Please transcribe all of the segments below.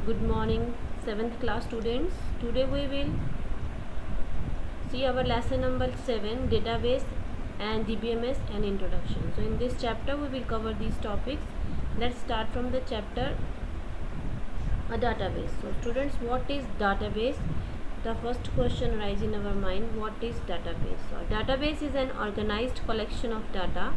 Good morning, 7th class students. Today we will see our lesson number 7, database and DBMS and introduction. So in this chapter we will cover these topics. Let's start from the chapter a database. So students, what is database? The first question arises in our mind, what is database? So a database is an organized collection of data.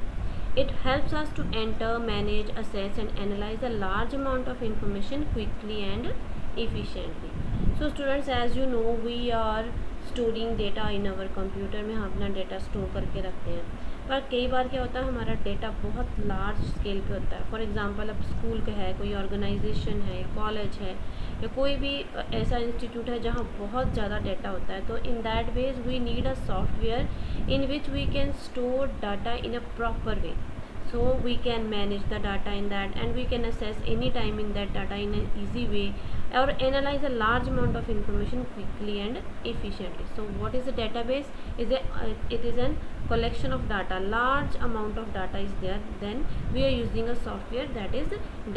It helps us to enter, manage, assess and analyze a large amount of information quickly and efficiently. So students, as you know, we are storing data in our computer में हम अपना data store करके रखते हैं, पर कई बार क्या होता है हमारा डेटा बहुत लार्ज स्केल पे होता है. फॉर एग्जांपल अब स्कूल का है, कोई ऑर्गेनाइजेशन है या कॉलेज है या कोई भी ऐसा इंस्टीट्यूट है जहाँ बहुत ज़्यादा डाटा होता है. तो in that ways we need a software in which we can store data in a proper way, so we can manage the data in that and we can access any time in that data in an easy way or analyze a large amount of information quickly and efficiently. So what is a database? It is an collection of data, large amount of data is there, then we are using a software that is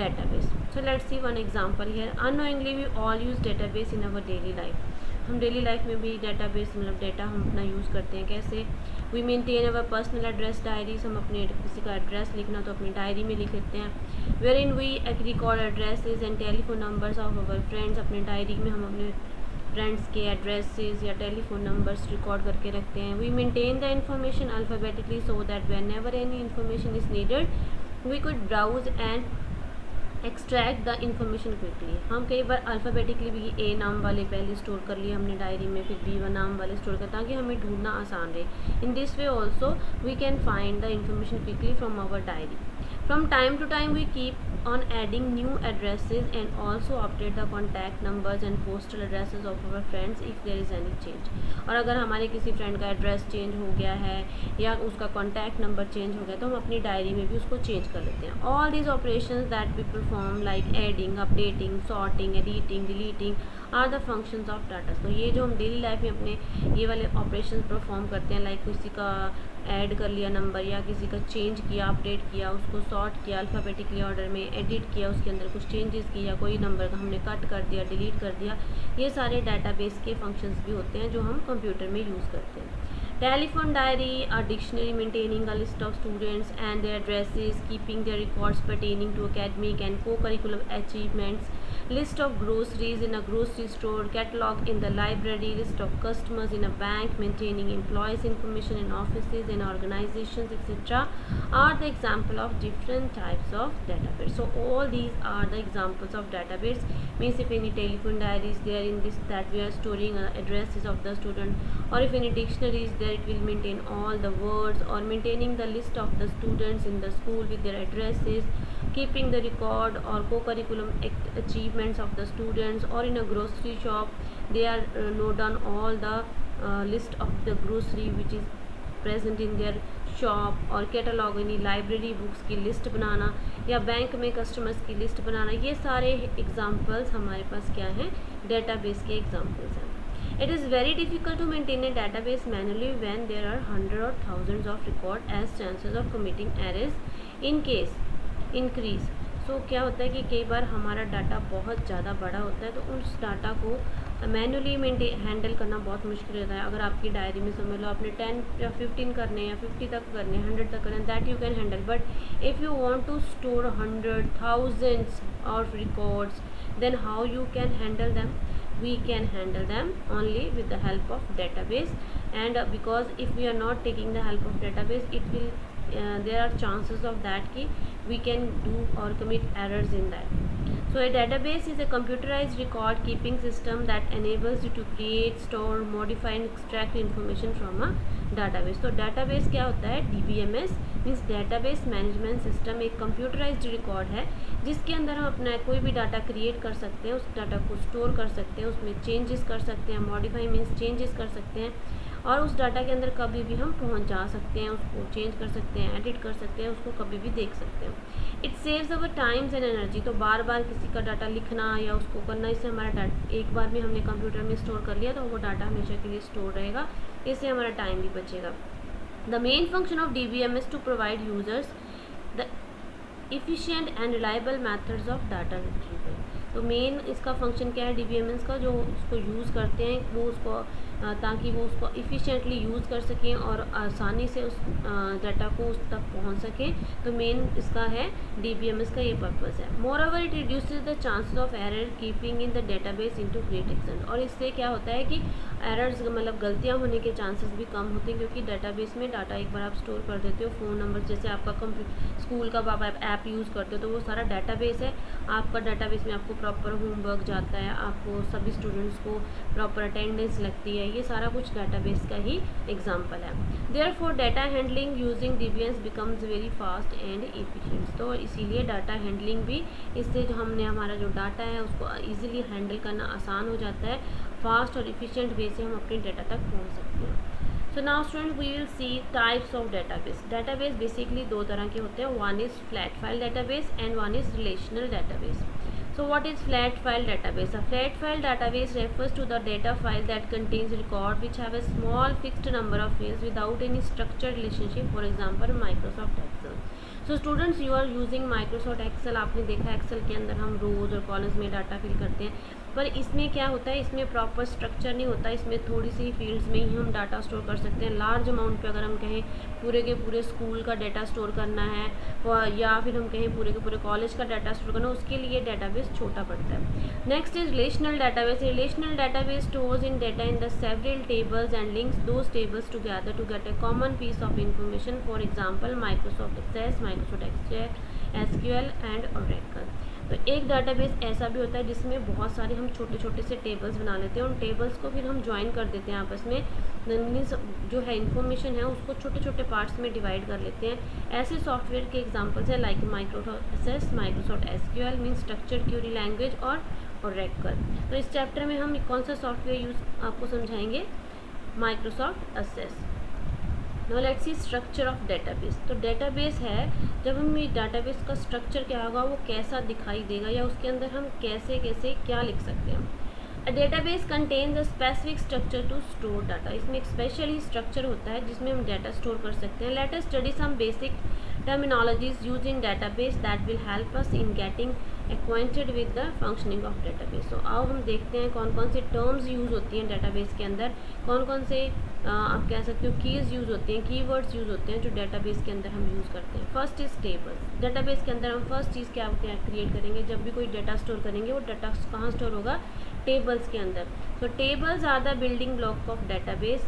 database. So let's see one example here. Unknowingly we all use database in our daily life. हम daily life में भी database मतलब data हम अपना use करते हैं. कैसे? We maintain our personal address diaries. हम अपने किसी का एड्रेस लिखना तो अपनी डायरी में लिख लेते हैं. Where in we record addresses and telephone numbers of our friends. अपने डायरी में हम अपने फ्रेंड्स के एड्रेसेस या टेलीफोन नंबर्स रिकॉर्ड करके रखते हैं. We maintain the information alphabetically so that whenever any information is needed we could browse and extract the information quickly. हम कई बार अल्फ़ाबेटिकली भी ए नाम वाले पहले स्टोर कर लिए हमने डायरी में, फिर बी नाम वाले स्टोर कर, ताकि हमें ढूंढना आसान रहे. In this way also we can find the information quickly from our diary. From time to time we keep on adding new addresses and also update the contact numbers and postal addresses of our friends if there is any change. और अगर हमारे किसी friend का address change हो गया है या उसका कॉन्टैक्ट नंबर चेंज हो गया तो हम अपनी डायरी में भी उसको चेंज कर लेते हैं. All these operations that we perform like adding, updating, sorting, editing, deleting are the functions of data. तो ये जो हम डेली लाइफ में अपने ये वाले ऑपरेशंस परफॉर्म करते हैं, लाइक किसी का ऐड कर लिया नंबर या किसी का चेंज किया, अपडेट किया, उसको सॉर्ट किया अल्फ़ाबेटिकली ऑर्डर में, एडिट किया, उसके अंदर कुछ चेंजेस किया, कोई नंबर का हमने कट कर दिया, डिलीट कर दिया, ये सारे डाटाबेस के फंक्शंस भी होते हैं जो हम कंप्यूटर में यूज़ करते हैं. Telephone diary, a dictionary maintaining a list of students and their addresses, keeping their records pertaining to academic and co-curriculum achievements, list of groceries in a grocery store, catalog in the library, list of customers in a bank, maintaining employees information in offices and organizations, etc. are the example of different types of database. So all these are the examples of database. Means if any telephone diary is there in this, that we are storing addresses of the student, or if any dictionary is there, it will maintain all the words, or maintaining the list of the students in the school with their addresses, keeping the record or co-curriculum achievements of the students, or in a grocery shop they are note down all the list of the grocery which is present in their shop, और catalogue यानी library books की list बनाना या bank में customers की list बनाना, ये सारे examples हमारे पास क्या हैं, डेटाबेस के एग्जांपल्स हैं. It is very difficult to maintain a database manually when there are hundreds or thousands of records, as chances of committing errors in case increase. So क्या होता है कि कई बार हमारा डाटा बहुत ज़्यादा बड़ा होता है तो उस डाटा को मैनुअली हैंडल करना बहुत मुश्किल होता है. अगर आपकी डायरी में समझ लो आपने 10 या 15 करने या 50 तक करने, 100 तक करने, that you can handle. But if you want to store 100 thousands of records, then how you can handle them? We can handle them only with the help of database, and because if we are not taking the help of database, it will there are chances of that ki we can do or commit errors in that. So a database is a computerized record keeping system that enables you to create, store, modify and extract information from a database. तो database क्या होता है? DBMS means database management system एक computerized record है जिसके अंदर हम अपना कोई भी डाटा क्रिएट कर सकते हैं, उस डाटा को स्टोर कर सकते हैं, उसमें चेंजेस कर सकते हैं, मॉडिफाई मीन्स चेंजेस कर सकते हैं, और उस डाटा के अंदर कभी भी हम पहुंच जा सकते हैं, उसको चेंज कर सकते हैं, एडिट कर सकते हैं, उसको कभी भी देख सकते हैं. It saves our times and energy. तो बार बार किसी का डाटा लिखना या उसको करना, इससे हमारा डाटा एक बार में हमने कंप्यूटर में स्टोर कर लिया तो वो डाटा हमेशा के लिए स्टोर रहेगा, इससे हमारा टाइम भी बचेगा. The main function of DBMS to provide users the efficient and reliable methods of data retrieval। तो मेन इसका फंक्शन क्या है DBMS का, जो उसको यूज़ करते हैं वो उसको ताकि वो उसको इफ़िशिएंटली यूज़ कर सकें और आसानी से उस डाटा को उस तक पहुंच सकें। तो मेन इसका है DBMS का ये पर्पज़ है। More over it reduces the chances of error keeping in the database into great extent. और इससे क्या होता है कि एरर्स मतलब गलतियां होने के चांसेस भी कम होते हैं, क्योंकि डेटाबेस में डाटा एक बार आप स्टोर कर देते हो, फ़ोन नंबर जैसे आपका स्कूल का आप ऐप यूज़ करते हो तो वो सारा डाटाबेस है आपका। डाटाबेस में आपको प्रॉपर होमवर्क जाता है, आपको सभी स्टूडेंट्स को प्रॉपर अटेंडेंस लगती है, ये सारा कुछ डाटाबेस का ही एग्जांपल है। Therefore data handling using DBMS becomes very fast and efficient. तो इसीलिए डाटा हैंडलिंग भी, इससे जो हमने हमारा जो डाटा है उसको ईजिली हैंडल करना आसान हो जाता है, फास्ट और इफिशिएंट वे से हम अपने डाटा तक पहुंच सकते हैं। So now student we will see types of database. Database basically दो तरह के होते हैं, one is flat file database and one is relational database. So what is flat file database? A flat file database refers to the data file that contains record which have a small fixed number of fields without any structured relationship. For example, Microsoft Excel. So students, you are using Microsoft Excel. आपने देखा Excel के अंदर हम रोज और columns में data fill करते हैं, पर इसमें क्या होता है, इसमें प्रॉपर स्ट्रक्चर नहीं होता, इसमें थोड़ी सी फील्ड्स में ही हम डाटा स्टोर कर सकते हैं। लार्ज अमाउंट पे अगर हम कहें पूरे के पूरे स्कूल का डाटा स्टोर करना है या फिर हम कहें पूरे के पूरे कॉलेज का डाटा स्टोर करना, उसके लिए डाटाबेस छोटा पड़ता है। Next is relational database. Relational database stores in data in the several tables and links those tables together to get a common piece of information. For example Microsoft Access, Microsoft SQL and Oracle. तो एक database ऐसा भी होता है जिसमें बहुत सारे हम छोटे छोटे से टेबल्स बना लेते हैं, उन टेबल्स को फिर हम ज्वाइन कर देते हैं आपस में, जो है इन्फॉर्मेशन है उसको छोटे छोटे पार्ट्स में डिवाइड कर लेते हैं। ऐसे सॉफ्टवेयर के एग्जांपल्स हैं like Microsoft Access, Microsoft SQL mean structured query language और ओरेकल। तो इस चैप्टर में हम कौन सा सॉफ्टवेयर यूज़ आपको समझाएंगे, Microsoft Access. Now let's see structure of database. तो डेटाबेस है, जब हम ये डाटाबेस का स्ट्रक्चर क्या होगा, वो कैसा दिखाई देगा या उसके अंदर हम कैसे कैसे क्या लिख सकते हैं। A database contains a specific structure to store data. इसमें एक स्पेशली स्ट्रक्चर होता है जिसमें हम डाटा स्टोर कर सकते हैं। Let us study some basic terminologies use in database that will help us in getting acquainted with the functioning of database. तो आओ हम देखते हैं कौन कौन से टर्म्स यूज़ होती हैं डेटाबेस के अंदर, कौन कौन से आप कह सकते हो कीज़ यूज़ होती हैं, कीवर्ड्स यूज़ होते हैं जो डेटाबेस के अंदर हम यूज़ करते हैं। First is tables. डेटाबेस के अंदर हम फर्स्ट चीज़ क्या क्रिएट करेंगे, जब भी कोई डाटा स्टोर करेंगे वो डाटा कहाँ स्टोर होगा, टेबल्स के अंदर। So tables are the building block of database.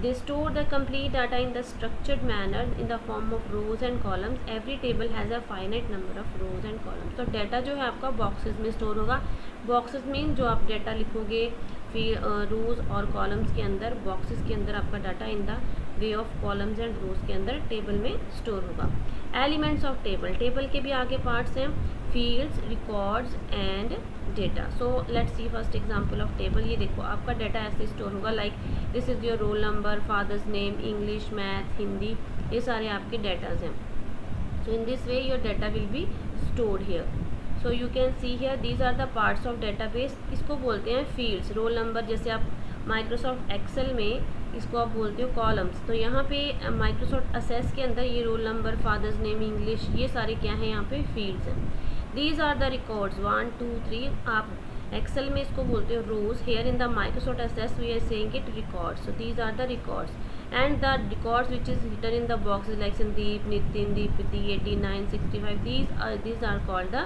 They store the complete data in the structured manner in the form of rows and columns. Every table has a finite number of rows and columns. तो data जो है आपका boxes में store होगा। Boxes mean जो आप data लिखोगे फिर रोज़ और कॉलम्स के अंदर, बॉक्सेस के अंदर आपका data in the way of columns and rows के अंदर टेबल में स्टोर होगा। Elements of table. टेबल के भी आगे पार्ट्स हैं, fields, records and data. So let's see first example of table. ये देखो आपका डाटा ऐसे स्टोर होगा like this is your roll number, father's name, English, math, Hindi, ये सारे आपके डाटाज हैं। So in this way your data will be stored here. So you can see here these are the parts of database. इसको बोलते हैं fields. Roll number जैसे आप Microsoft Excel में इसको आप बोलते हो कॉलम्स, तो यहाँ पे माइक्रोसॉफ्ट एक्सेस के अंदर ये roll number, father's name, English, ये सारे क्या हैं, यहाँ पे फील्ड्स हैं। These are the records 1 2 3। आप एक्सेल में इसको बोलते हो rows, here in the Microsoft Access we are saying it records. So these are the records and the records which is written in the boxes like Sandeep, Nitin, Deepti, 89, 65, these are called the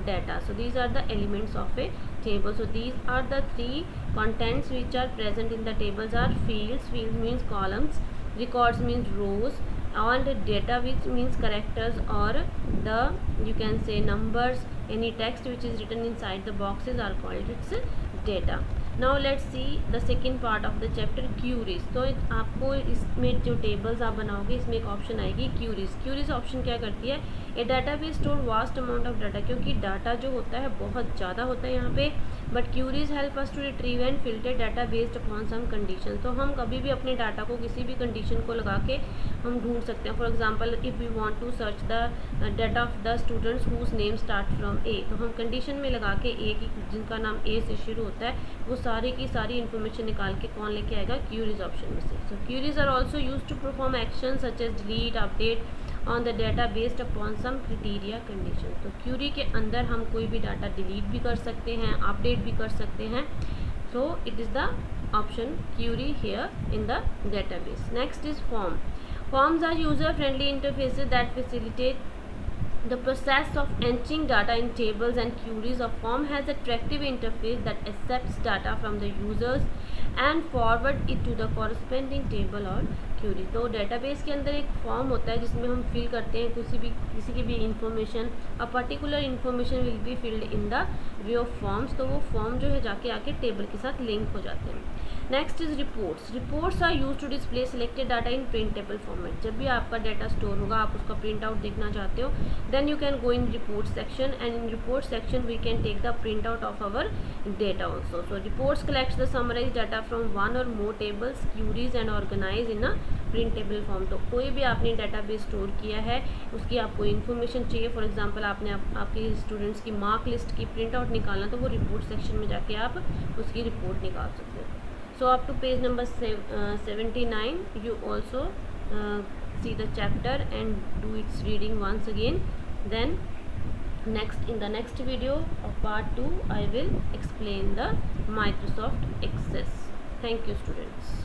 data. So these are the elements of a table. So these are the three contents which are present in the tables are fields. Fields means columns, records means rows, and data which means characters or the you can say numbers. Any text which is written inside the boxes are called its data. Now let's see the second part of the chapter queries. तो आपको इसमें जो tables आप बनाओगे इसमें एक option आएगी curies. Curies option क्या करती है, a database store vast amount of data, क्योंकि डाटा जो होता है बहुत ज़्यादा होता है यहाँ पे, but queries help us to retrieve and filter data based upon some condition. तो हम कभी भी अपने डाटा को किसी भी कंडीशन को लगा के हम ढूंढ सकते हैं। For example if we want to search the data of the students whose name start from A, तो हम कंडीशन में लगा के ए की जिनका नाम ए से शुरू होता है वो सारी की सारी इन्फॉर्मेशन निकाल के कौन लेके आएगा, क्यूरीज ऑप्शन में से। So queries are also use to perform action such as delete, update on the data based upon some criteria condition. तो क्यूरी के अंदर हम कोई भी डाटा डिलीट भी कर सकते हैं, अपडेट भी कर सकते हैं। So it is the option query here in the database. Next is form. Forms are user friendly interfaces that facilitate the process of entering data in tables and queries. A form has attractive interface that accepts data from the users and forward it to the corresponding table or query. तो database के अंदर एक form होता है जिसमें हम fill करते हैं किसी की भी information. A particular information will be filled in the way of forms. तो वो फॉर्म जो है जाके आके टेबल के साथ लिंक हो जाते हैं। Next is reports. Reports are use to display selected data in printable format. जब भी आपका डाटा स्टोर होगा, आप उसका प्रिंट आउट देखना चाहते हो, then you can go in report section, and in report section we can take the print out of our data also. So reports collects the summarise data from one or more tables, queries and organise in a printable form. तो कोई भी आपने database store किया है, उसकी आपको information चाहिए, for example आपने आपके स्टूडेंट्स की मार्क लिस्ट की प्रिंट आउट निकालना, तो वो रिपोर्ट सेक्शन में जाके आप उसकी रिपोर्ट निकाल सकते हो। So up to page number 79, you also see the chapter and do its reading once again. Then in the next video of part 2, I will explain the Microsoft Access. Thank you, students.